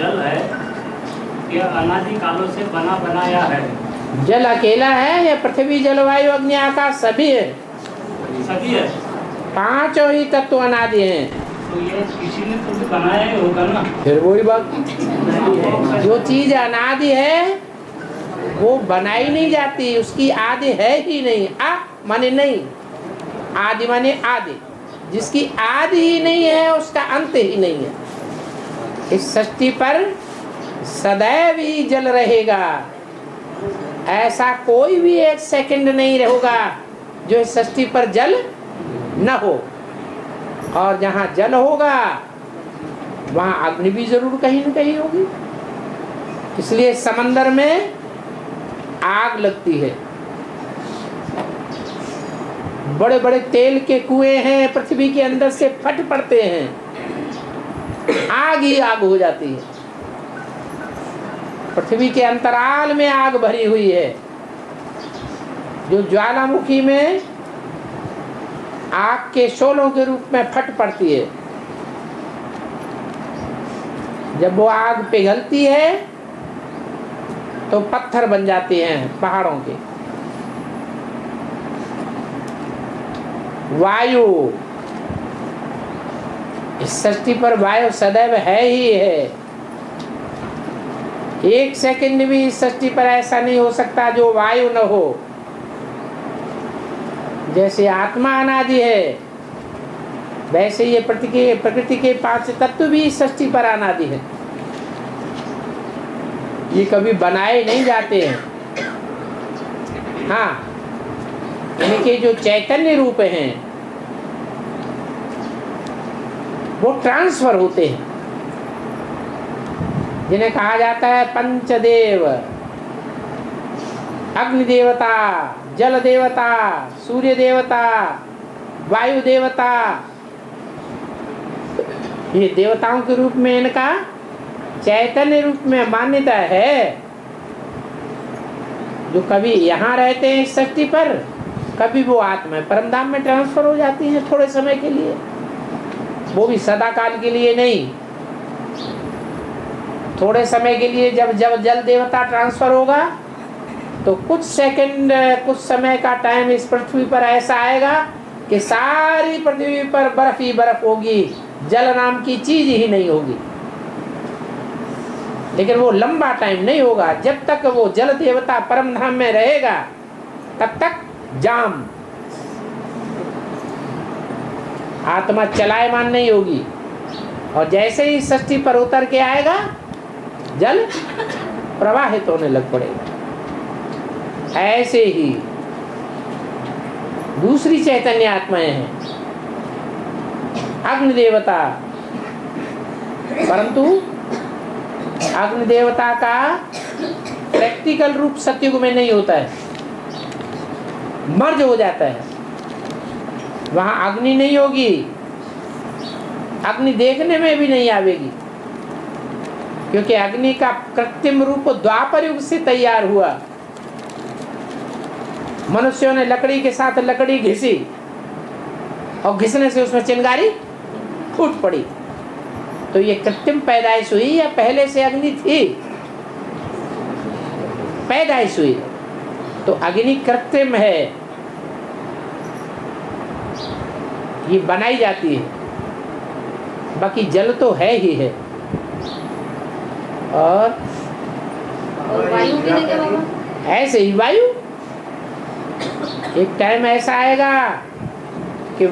जल है यह अनादि कालों से बना बनाया है। जल अकेला है या पृथ्वी जलवायु अग्नि आकाश सभी है? सभी है। पांचों ही तत्व अनादि हैं। तो ये किसी ने तो बनाया ही होगा ना। फिर वही बात, जो चीज अनादि है वो बनाई नहीं जाती, उसकी आदि है ही नहीं। माने नहीं, आदि माने आदि। जिसकी आदि ही नहीं है उसका अंत ही नहीं है। इस सृष्टि पर सदैव ही जल रहेगा, ऐसा कोई भी एक सेकंड नहीं होगा जो इस सृष्टि पर जल न हो। और जहाँ जल होगा वहाँ अग्नि भी जरूर कहीं न कहीं होगी। इसलिए समंदर में आग लगती है, बड़े बड़े तेल के कुएं हैं पृथ्वी के अंदर से फट पड़ते हैं, आग ही आग हो जाती है। पृथ्वी के अंतराल में आग भरी हुई है, जो ज्वालामुखी में आग के शोलों के रूप में फट पड़ती है। जब वो आग पिघलती है तो पत्थर बन जाते हैं पहाड़ों के। वायु, इस सृष्टि पर वायु सदैव है ही है। एक सेकंड भी इस सृष्टि पर ऐसा नहीं हो सकता जो वायु न हो। जैसे आत्मा अनादि है वैसे ये प्रकृति के पांच तत्व भी इस सृष्टि पर अनादि है। ये कभी बनाए नहीं जाते हैं। हाँ, इनके जो चैतन्य रूप हैं वो ट्रांसफर होते हैं, जिन्हें कहा जाता है पंचदेव। अग्नि देवता, जल देवता, सूर्य देवता, वायु देवता। ये देवताओं के रूप में इनका चैतन्य रूप में मान्यता है, जो कभी यहाँ रहते हैं इस सृष्टि पर, कभी वो आत्मा परमधाम में ट्रांसफर हो जाती हैं थोड़े समय के लिए, वो भी सदा काल के लिए नहीं। थोड़े समय के लिए जब जल देवता ट्रांसफर होगा तो कुछ सेकंड, कुछ समय का टाइम इस पृथ्वी पर ऐसा आएगा कि सारी पृथ्वी पर बर्फ ही बर्फ होगी, जल नाम की चीज ही नहीं होगी। लेकिन वो लंबा टाइम नहीं होगा। जब तक वो जल देवता परम धाम में रहेगा तब तक जाम, आत्मा चलायमान नहीं होगी। और जैसे ही सृष्टि पर उतर के आएगा जल प्रवाहित होने लग पड़ेगा। ऐसे ही दूसरी चैतन्य आत्माएं हैं, अग्नि देवता। परंतु अग्नि देवता का प्रैक्टिकल रूप सतयुग में नहीं होता है, मर्ज हो जाता है। वहां अग्नि नहीं होगी, अग्नि देखने में भी नहीं आवेगी, क्योंकि अग्नि का कृत्रिम रूप द्वापर युग से तैयार हुआ। मनुष्यों ने लकड़ी के साथ लकड़ी घिसी और घिसने से उसमें चिंगारी फूट पड़ी। तो ये कृत्रिम पैदाइश हुई या पहले से अग्नि थी? पैदाइश हुई। तो अग्नि कृत्रिम है, ये बनाई जाती है, बाकी जल तो है ही है। और वायु के लिए क्या होगा? ऐसे ही वायु, एक टाइम ऐसा आएगा कि